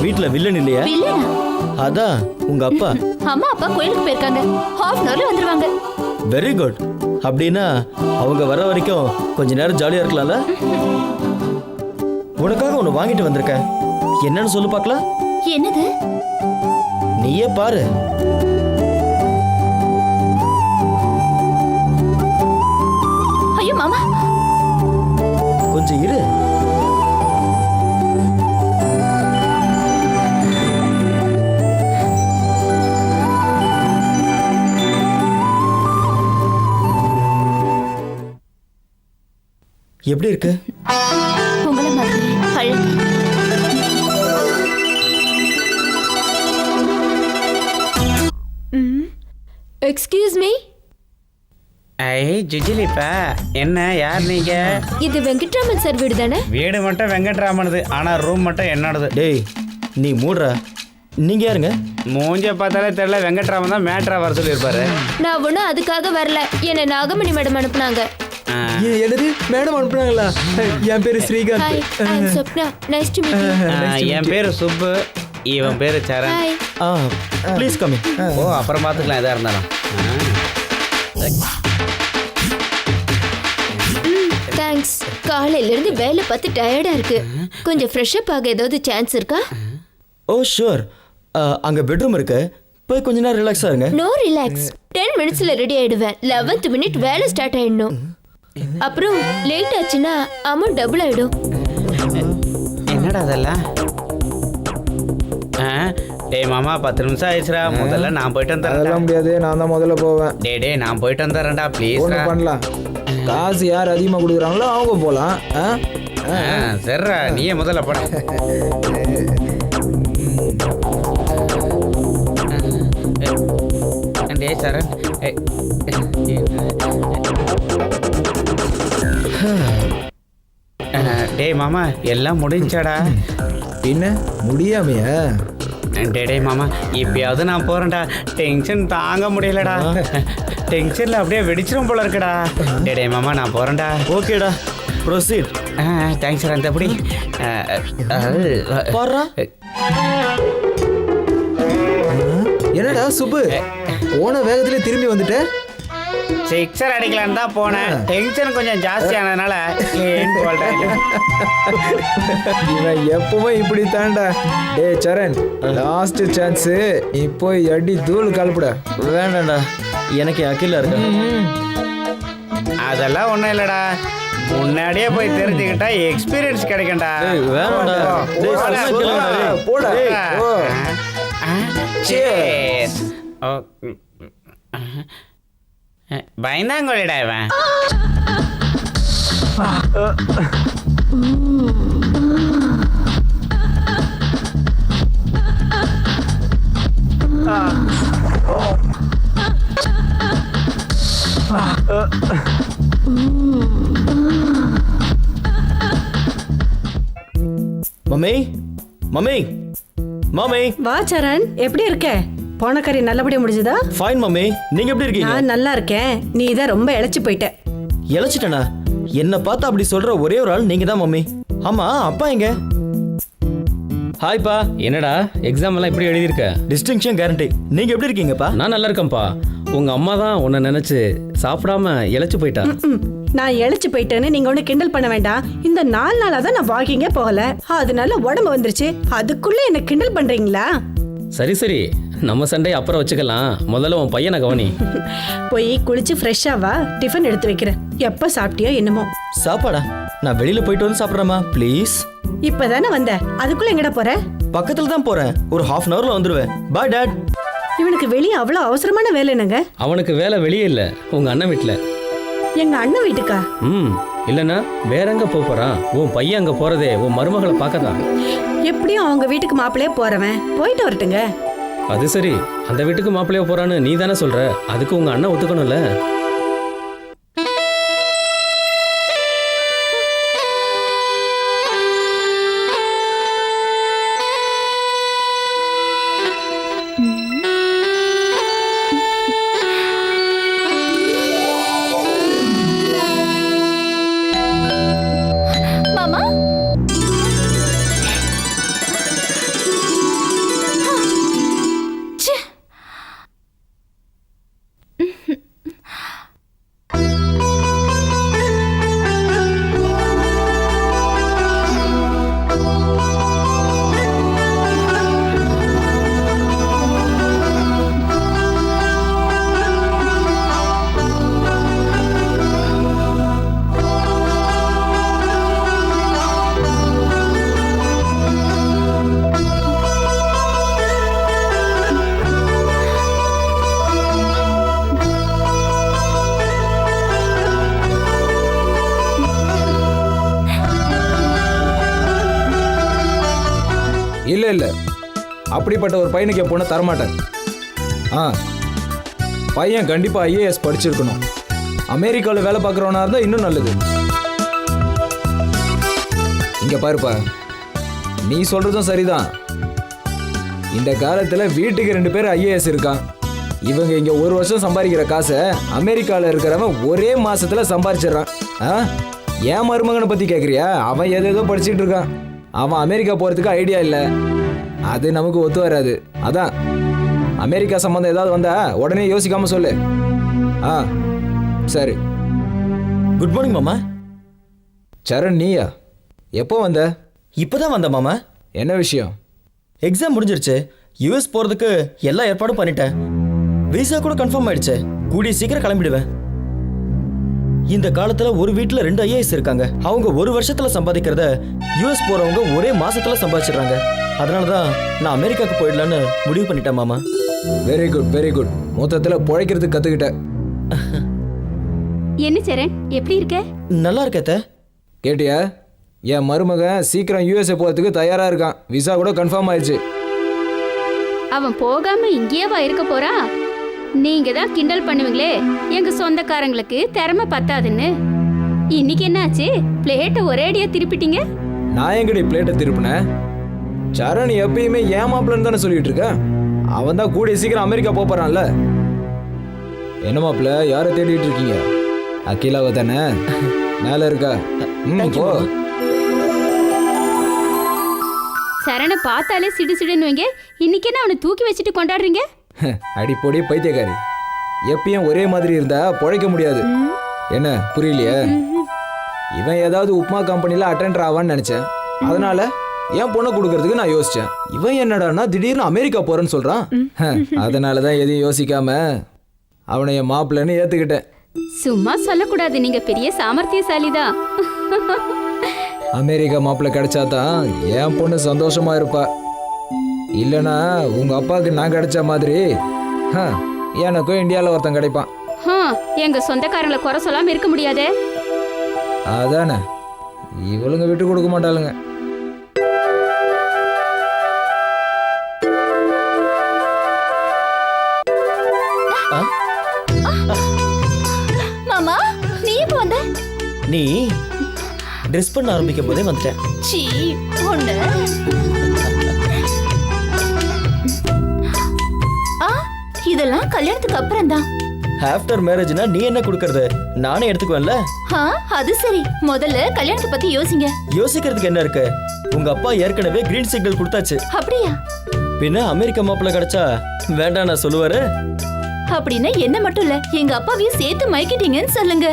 வீட்ல வில்லன் இல்லையா? வில்லனா? அதான் உங்க அப்பா. அம்மா அப்பா கோயிலுக்கு போயிருக்காங்க. ஹாஃப் அன் ஹவர்ல வந்துருவாங்க. Very good. அப்படின்னா அவங்க வர வரைக்கும் கொஞ்ச நேரம் ஜாலியா இருக்கலாம்ல? உனக்காக ஒன்று வாங்கிட்டு வந்திருக்கேன். என்னன்னு சொல்லு பார்க்கலாம். என்னது? நீயே பாரு. ஐயோ மாமா, கொஞ்சம் இரு. எப்படி இருக்கு? உங்களை மாதிரி அழகு. Excuse me. ஐ ஜுஜிலிப்பா, என்ன யார் நீங்க? இது வெங்கட்ராமன் சார் வீடு தானே? வீடு மட்டும் வெங்கட்ராமனது, ஆனா ரூம் மட்டும் என்னோடது. டேய் நீ மூடுறா. நீங்க யாருங்க? மூஞ்ச பார்த்தாலே தெரியல, வெங்கட்ராமன் தான் மேட்ரா வர சொல்லியிருப்பாரு. நான் ஒன்றும் அதுக்காக வரல. என்னை நாகமணி மேடம் அனுப்புனாங்க. என்னது மேடம் அனுப்புனாங்களா? என் பேரு Srikanth. Hi, I am Swapna. Nice to meet you. என் பேரு சுப்பு, இவன் பேரு Charan. Hi. Please come in. ஓ அப்புறம் பார்த்துக்கலாம் எதா இருந்தாலும். தேங்க்ஸ். காலையில இருந்து வேலை பார்த்து டயர்டா இருக்கு. கொஞ்சம் ஃப்ரெஷ் அப் ஆக ஏதாவது சான்ஸ் இருக்கா? ஓ ஷூர். அங்க பெட்ரூம் இருக்கு. போய் கொஞ்ச நேரம் ரிலாக்ஸா இருங்க. No relax. 10 மினிட்ஸ்ல ரெடி ஆயிடுவேன். 11th மினிட் வேலை ஸ்டார்ட் ஆயிடணும். அப்புறம் லேட் ஆச்சுன்னா அமௌண்ட் டபுள் ஆயிடும். என்னடா அதெல்லாம்? டேய் மாமா 10 நிமிஷம் ஆயிடுச்சுடா. முதல்ல நான் போயிட்டு வந்துடுறேன். அதெல்லாம் முடியாது, நான் தான் முதல்ல போவேன். டே நான் போயிட்டு வந்துடுறேன்டா ப்ளீஸ். ஒன்று பண்ணலாம், காசு யார் அதிகமாக கொடுக்குறாங்களோ அவங்க போகலாம். சரிடா, நீயே முதல்ல போட. டே சரண், டேய் மாமா எல்லாம் முடிஞ்சாடா? பின்ன முடியாமையா? டே மாமா இப்பயாவது நான் போறேன்டா. டென்ஷன் தாங்க முடியலடா. டென்ஷன்ல அப்படியே வெடிச்சிரும் போல இருக்குடா. டே மாமா நான் போறேன்டா. ஓகேடா, ப்ரொசீட். Thanks sir. அந்த எப்படி பாருடா. என்னடா சுப்பு, போன வேகத்துல திரும்பி வந்துட்ட? சிக்ஸர் அடிக்கலான்னு தான் போனேன். டென்ஷன் கொஞ்சம் ஜாஸ்தி ஆனதுனால இவன் எப்பவுமே இப்படி தாண்டா. டே சரண், லாஸ்ட் சான்ஸ், நீ போய் அடி தூள் கலப்புட. வேண்டாம்டா, எனக்கு அகிலா இருக்கு. அதெல்லாம் ஒன்றும் இல்லைடா, முன்னாடியே போய் தெரிஞ்சுக்கிட்டா எக்ஸ்பீரியன்ஸ் கிடைக்கும்டா. வேண்டாம்டா. போடா. பயந்தாங்கோலிடா இவன். Mummy, mummy, mummy. வா சரண், எப்படி இருக்க? போன கறி நல்லபடியா முடிஞ்சதா? ஃபைன் மம்மி, நீங்க எப்படி இருக்கீங்க? நான் நல்லா இருக்கேன். நீ தான் ரொம்ப இளைச்சு போயிட்ட. இளைச்சிட்டனா? என்ன பார்த்து அப்படி சொல்ற ஒரே ஒரு ஆள் நீங்க தான் மம்மி. ஆமா, அப்பா எங்க? ஹாய்ப்பா. என்னடா எக்ஸாம் எல்லாம் இப்படி எழுதியிருக்க? Distinction guarantee. நீங்க எப்படி இருக்கீங்கப்பா? நான் நல்லா இருக்கேன்ப்பா. உங்க அம்மா தான் உன்னை நினைச்சு சாப்பிடாம இளைச்சு போயிட்டா. நான் இளைச்சு போயிட்டேன்னு நீங்க ஒண்ணு கிண்டல் பண்ண வேண்டாம். இந்த 4 நாளா தான் நான் வாக்கிங்கே போகல, அதனால உடம்பு வந்துருச்சு. அதுக்குள்ள என்ன கிண்டல் பண்றீங்களா? சரி சரி, நம்ம சண்டை அப்புறம் வச்சுக்கலாம். முதல்ல உன் பையனை கவனி. போய் குளிச்சு ஃப்ரெஷ்ஷா வா, டிஃபன் எடுத்து வைக்கிறேன். எப்ப சாப்பிட்டியோ என்னமோ. சாப்பாடா? நான் வெளியில போயிட்டு வந்து சாப்பிட்றேமா ப்ளீஸ். இப்பதானே வந்த, அதுக்குள்ள எங்கடா போற? பக்கத்துல தான் போறேன், ஒரு ½ அன் ஹவர்ல வந்துருவேன். பாய் டாட். இவனுக்கு வெளியே அவ்வளவு அவசரமான வேலை என்னங்க? அவனுக்கு வேலை வெளியே இல்ல, உங்க அண்ணன் வீட்டுல. எங்க அண்ணன் வீட்டுக்கா? இல்லன்னா வேற எங்க போறான்? உன் பையன் அங்க போறதே உன் மருமகளை பார்க்கதான். எப்படியும் அவங்க வீட்டுக்கு மாப்பிள்ளையே போறவன் போயிட்டு வரட்டுங்க. அது சரி, அந்த வீட்டுக்கு மாப்பிள்ளைய போறான்னு நீ தானே சொல்ற, அதுக்கு உங்க அண்ணன் ஒத்துக்கணும்ல. இல்லை இல்லை, அப்படிப்பட்ட ஒரு பையனுக்கு என் பொண்ணை தரமாட்டேன். ஆ, பையன் கண்டிப்பாக ஐஏஎஸ் படிச்சிருக்கணும். அமெரிக்காவில் வேலை பார்க்குறவனா இருந்தால் இன்னும் நல்லது. இங்கே பாருப்பா, நீ சொல்கிறதும் சரிதான். இந்த காலத்தில் வீட்டுக்கு 2 பேர் ஐஏஎஸ் இருக்கான். இவங்க இங்கே 1 வருஷம் சம்பாதிக்கிற காசை அமெரிக்காவில் இருக்கிறவன் ஒரே மாசத்துல சம்பாதிச்சிடறான். ஆ, என் மருமகனை பற்றி கேட்குறியா? அவன் ஏதேதோ படிச்சுட்டு இருக்கான். அவன் அமெரிக்கா போகிறதுக்கு ஐடியா இல்லை. அது நமக்கு ஒத்து வராது. அதான் அமெரிக்கா சம்மந்தம் ஏதாவது வந்தா உடனே யோசிக்காம சொல்லு. ஆ சரி. குட் மார்னிங் மாமா. சரண், நீயா? எப்போ வந்த? இப்போதான் வந்த மாமா. என்ன விஷயம்? எக்ஸாம் முடிஞ்சிருச்சு. யூஎஸ் போகிறதுக்கு எல்லா ஏற்பாடும் பண்ணிட்டேன். விசா கூட கன்ஃபார்ம் ஆயிடுச்சு. கூடிய சீக்கிரம் கிளம்பிடுவேன். இந்த காலத்துல ஒரு வீட்டில் 2 ஐஏஎஸ் இருக்காங்க. அவங்க 1 வருஷத்துல சம்பாதிக்கிறத யூஎஸ் போறவங்க ஒரே மாசத்துல சம்பாதிச்சிடுறாங்க. அதனால தான் நான் அமெரிக்காவுக்கு போயிடலான்னு முடிவு பண்ணிட்டேன் மாமா. Very good very good. மொத்தத்தில் பிழைக்கிறதுக்கு கற்றுக்கிட்ட. என்ன சரண், எப்படி இருக்க? நல்லா இருக்கத்த. கேட்டியா? என் மருமகன் சீக்கிரம் யூஎஸ்ஏ போகிறதுக்கு தயாராக இருக்கான். விசா கூட கன்ஃபார்ம் ஆயிடுச்சு. அவன் போகாம இங்கேயேவா இருக்க போறான்? நீங்க தான் கிண்டல் பண்ணுவீங்களே எங்க சொந்தக்காரங்களுக்கு திறமை பத்தாதுன்னு. இன்னைக்கு என்னாச்சு? பிளேட்டை ஒரேடியா திருப்பிட்டீங்க. நான் எங்கடி பிளேட்டை திருப்பினேன்? சரண் எப்பயுமே ஏமாப்பிலன்னு தானே சொல்லிட்டு இருக்க. அவன் தான் கூடிய சீக்கிரம் அமெரிக்கா போறான்ல. என்ன மாப்பிள்ள, யாரை தேடிட்டு இருக்கீங்க? அகிலாவை தானே? மேல இருக்கா? போ. சரணை பார்த்தாலே சிடு சிடுன்னு வைங்க. இன்னைக்கு என்ன அவனை தூக்கி வச்சுட்டு கொண்டாடுறீங்க? அடிப்பொடி பைத்தியக்காரி. எப்பயும் ஒரே மாதிரி இருந்தா பொழைக்க முடியாது. என்ன புரியலையே? இவன் ஏதாவது உப்மா கம்பெனில அட்டெண்டர் ஆவான்னு நினைச்சேன். அதனால என் பொண்ணை கொடுக்கறதுக்கு நான் யோசிச்சேன். இவன் என்னடான்னா திடீர்னு அமெரிக்கா போறேன்னு சொல்றான். அதனாலதான் எதையும் யோசிக்காம அவனை என் மாப்பிள்ளைன்னு ஏத்துக்கிட்டேன். சும்மா சொல்லக்கூடாது, நீங்க பெரிய சாமர்த்தியசாலிதான். அமெரிக்கா மாப்பிள்ளை கிடைச்சாதான் என் பொண்ணு சந்தோஷமா இருப்பா. இல்லைனா உங்க அப்பாவுக்கு நான் கிடைச்ச மாதிரி எனக்கும் இந்தியாவில் ஒருத்தன் கிடைப்பான். எங்க சொந்தக்காரங்களை குறை சொல்லாம இருக்க முடியாதே. அதானே, இவளுங்க விட்டு கொடுக்க மாட்டாளுங்க. மாமா, நீ எப்போ வந்த? நீ ட்ரெஸ் பண்ண ஆரம்பிக்கும் போதே வந்துட்டேன். சீ, ஒண்ணு. இதெல்லாம் கல்யாணத்துக்கு அப்புறம் தான். ஆஃப்டர் மேரேஜ்னா நீ என்ன கொடுக்கறது? நானே எடுத்துக்குவேன்ல. அது சரி, முதல்ல கல்யாணத்தை பத்தி யோசிங்க. யோசிக்கிறதுக்கு என்ன இருக்கு? உங்க அப்பா ஏற்கனவே கிரீன் சிக்னல் கொடுத்தாச்சு. அப்படியா? பின்ன அமெரிக்கா மாப்பிள்ளை கிடைச்சா வேண்டாம் நான் சொல்லுவாரு. அப்படின்னா என்ன மட்டும் இல்ல, எங்க அப்பாவையும் சேர்த்து மயக்கிட்டீங்கன்னு சொல்லுங்க.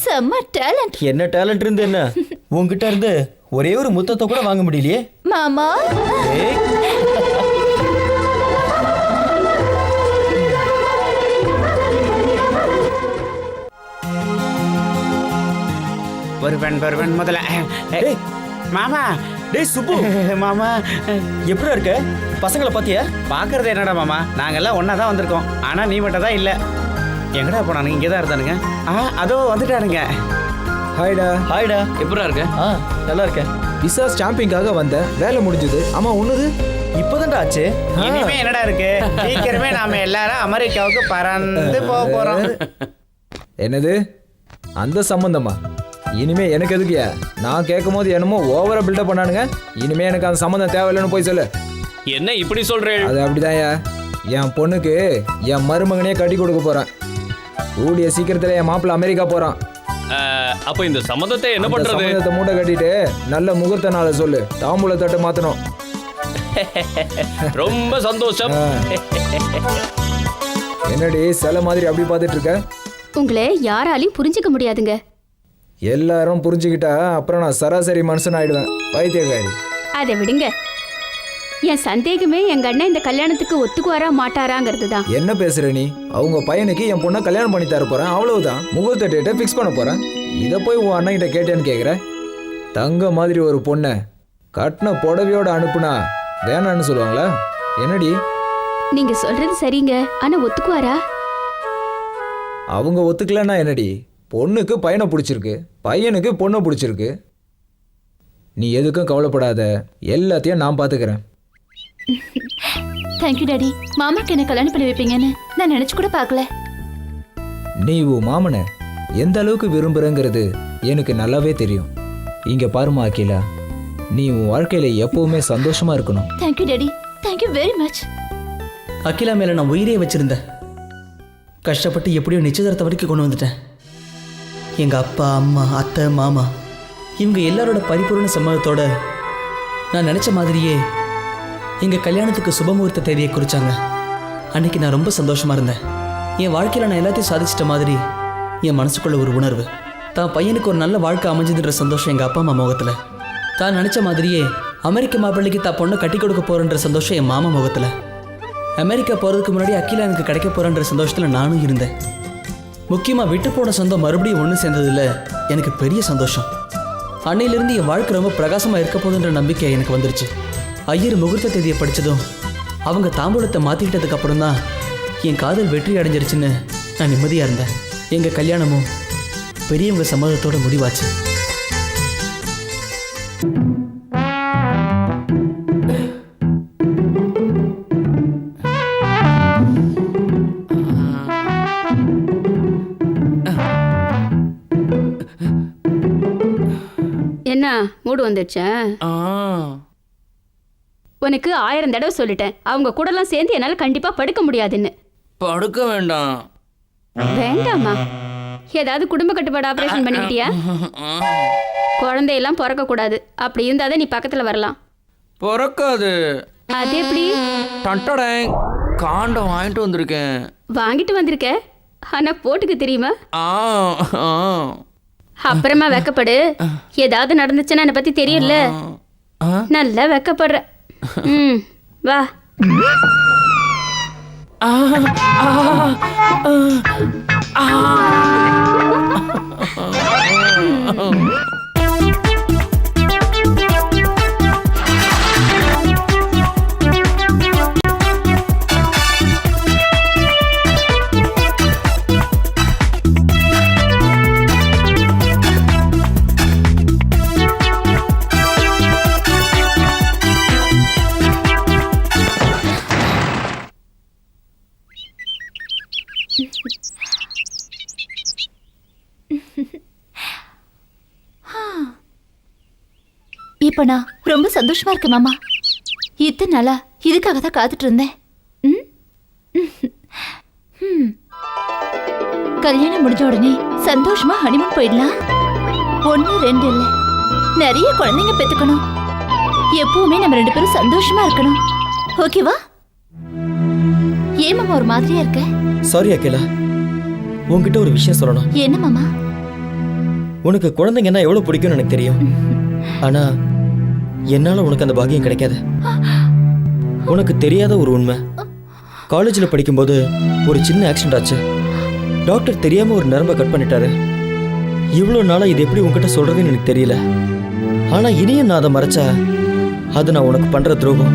செம்ம டேலண்ட். என்ன டேலண்ட் இருந்து என்ன? உங்ககிட்ட இருந்து ஒரே ஒரு முத்தத்தை கூட வாங்க முடியலையே மாமா. ஏய். வருவன் முதல்ல. டேய், மாமா. டேய் சுப்பு. மாமா எப்படி இருக்க? பசங்களை பாத்தியா? பாக்குறது என்னடா மாமா, நாங்கெல்லாம் ஒன்னா தான் வந்திருக்கோம். ஆனா நீ மட்டும் தான் இல்ல. எங்கடா போனானுங்க? இங்கே தான் இருந்தானுங்க. அதோ வந்துட்டானுங்க. ஹாய்டா. ஹாய்டா. எப்படா இருக்க? நல்லா இருக்கேன். விசா ஸ்டாம்பிங்காக வந்தேன். வேலை முடிஞ்சது. ஆமா, உன்னது இப்போதான்டா ஆச்சு. இனிமே என்னடா இருக்கு? சீக்கிரமே நாம எல்லாரும் அமெரிக்காவுக்கு பறந்து போக போறோம். என்னது? அந்த சம்பந்தமா? இனிமே எனக்கு எதுக்குயா? நான் கேட்கும் போது என்னமோ ஓவரா பில்டப் பண்ணானுங்க. இனிமே எனக்கு அந்த சம்பந்தம் தேவையில்லைன்னு போய் சொல்லு. என்ன இப்படி சொல்றேன்? அது அப்படிதான்யா. என் பொண்ணுக்கு என் மருமகனே கட்டி கொடுக்க போறேன். கூடிய சீக்கிரத்துல என் மாப்பிள்ள அமெரிக்கா போறான். அப்ப இந்த சம்மந்தத்தை என்ன அந்த பண்றது? சம்பந்தத்தை மூட்டை கட்டிட்டு நல்ல முகூர்த்த நாளை சொல்லு. தாம்பூல தட்டு மாத்தணும். ரொம்ப சந்தோஷம். என்னடி சில மாதிரி அப்படி பார்த்துட்டு இருக்க? உங்களை யாராலையும் புரிஞ்சுக்க முடியாதுங்க. எல்லாரும் புரிஞ்சுக்கிட்டா அப்புறம் நான் சராசரி மனுஷன் ஆயிடுவேன். பைத்தியக்காரி. அதை விடுங்க. என் சந்தேகமே எங்க அண்ணன் இந்த கல்யாணத்துக்கு ஒத்துக்குவாரா மாட்டாராங்கிறது தான். என்ன பேசுற நீ? அவங்க பையனுக்கு என் பொண்ணை கல்யாணம் பண்ணி தர போறேன், அவ்வளவுதான். முகூர்த்த டேட்டை ஃபிக்ஸ் பண்ண போறேன். இதை போய் உன் அண்ணன் கிட்ட கேட்டேன்னு கேட்குற? தங்க மாதிரி ஒரு பொண்ணை கட்டின புடவையோட அனுப்புனா வேணான்னு சொல்லுவாங்களா? என்னடி? நீங்க சொல்றது சரிங்க, ஆனா ஒத்துக்குவாரா? அவங்க ஒத்துக்கலன்னா என்னடி? பொண்ணுக்கு பையனை பிடிச்சிருக்கு, பையனுக்கு பொண்ணை பிடிச்சிருக்கு. நீ எதுக்கும் கவலைப்படாத, எல்லாத்தையும் நான் பார்த்துக்கிறேன். Thank you daddy. மாமாக்கு என்ன கல்யாணம் பண்ணி வைப்பீங்கன்னு நான் நினைச்சு கூட பார்க்கல. நீ உன் மாமனை எந்த அளவுக்கு விரும்புகிறங்கிறது எனக்கு நல்லாவே தெரியும். இங்கே பாருமா அகிலா, நீ உன் வாழ்க்கையில் எப்பவுமே சந்தோஷமா இருக்கணும். Thank you daddy. Thank you very much. Akila மேலே நான் உயிரே வச்சிருந்தேன். கஷ்டப்பட்டு எப்படியோ நிச்சயதார்த்த வரைக்கும் கொண்டு வந்துட்டேன். எங்கள் அப்பா, அம்மா, அத்தை, மாமா இவங்க எல்லாரோட பரிபூர்ண சம்மதத்தோட நான் நினச்ச மாதிரியே எங்கள் கல்யாணத்துக்கு சுபமுகூர்த்த தேதியை குறித்தாங்க. அன்றைக்கி நான் ரொம்ப சந்தோஷமாக இருந்தேன். என் வாழ்க்கையில் நான் எல்லாத்தையும் சாதிச்சிட்ட மாதிரி என் மனசுக்குள்ள ஒரு உணர்வு. தான் பையனுக்கு ஒரு நல்ல வாழ்க்கை அமைஞ்சதுன்ற சந்தோஷம் எங்கள் அப்பா அம்மா முகத்தில். தான் நினச்ச மாதிரியே அமெரிக்க மாப்பிள்ளைக்கு தான் பொண்ணை கட்டி கொடுக்க போகிறன்ற சந்தோஷம் என் மாமா முகத்தில். அமெரிக்கா போகிறதுக்கு முன்னாடி அகிலா எனக்கு கிடைக்க போகிறன்ற சந்தோஷத்தில் நானும் இருந்தேன். முக்கியமாக விட்டு போன சொந்தம் மறுபடியும் ஒன்று சேர்ந்ததில் எனக்கு பெரிய சந்தோஷம். அன்னையிலிருந்து என் வாழ்க்கை ரொம்ப பிரகாசமாக இருக்க போகுதுன்ற நம்பிக்கை எனக்கு வந்துருச்சு. ஐயர் முகூர்த்த தேதியை படித்ததும் அவங்க தாம்பூலத்தை மாற்றிக்கிட்டதுக்கு அப்புறம் தான் என் காதல் வெற்றி அடைஞ்சிருச்சுன்னு நான் நிம்மதியாக இருந்தேன். எங்கள் கல்யாணமும் பெரியவங்க சம்மதத்தோட முடிவாச்சு. என்ன மூடு வந்துடுச்சா? உனக்கு 1000 தடவை சொல்லிட்டேன், அவங்க கூடலாம் சேர்ந்து என்னால் கண்டிப்பா படுக்க முடியாதுன்னு. படுக்க வேண்டாம். வேண்டாமா? ஏதாவது குடும்ப கட்டுப்பாடு ஆபரேஷன் பண்ணிக்கிட்டியா? குழந்தையெல்லாம் பிறக்க கூடாது, அப்படி இருந்தாதான் நீ பக்கத்துல வரலாம். பிறக்காது. அது எப்படி? டண்டடை காண்டம் வாங்கிட்டு வந்திருக்கேன். வாங்கிட்டு வந்திருக்க, ஆனா போட்டுக்க தெரியுமா? ஆ ஆ. அப்புறமா வெக்கப்படு. ஏதாவது நடந்துச்சுன்னா என்னை பத்தி தெரியும்ல. நல்லா வெக்கப்படுற. வா. இப்ப நான் ரொம்ப சந்தோஷமா இருக்கேன் மாமா. இத்தனை நாளா இதுக்காக தான் காத்துட்டு இருந்தேன். கல்யாணம் முடிஞ்ச உடனே சந்தோஷமா ஹனிமூன் போயிடலாம். 1 2 இல்ல, நிறைய குழந்தைங்க பெத்துக்கணும். எப்பவுமே நம்ம 2 பேரும் சந்தோஷமா இருக்கணும். ஓகேவா? ஏன் மாமா ஒரு மாதிரியா இருக்க? சாரி அகிலா, உன்கிட்ட ஒரு விஷயம் சொல்லணும். என்ன மாமா? உனக்கு குழந்தைங்கன்னா எவ்வளோ பிடிக்கும்னு எனக்கு தெரியும். ஆனா என்னால உனக்கு அந்த பாக்கியம் கிடைக்காது. உனக்கு தெரியாத ஒரு உண்மை, காலேஜில் படிக்கும்போது ஒரு சின்ன ஆக்சிடென்ட் ஆச்சு. டாக்டர் தெரியாம ஒரு நரம்பை கட் பண்ணிட்டாரு. இவ்வளோ நாளா இது எப்படி உன்கிட்ட சொல்றதுன்னு எனக்கு தெரியல. ஆனா இனியும் நான் அதை மறைச்சா அது நான் உனக்கு பண்ற துரோகம்.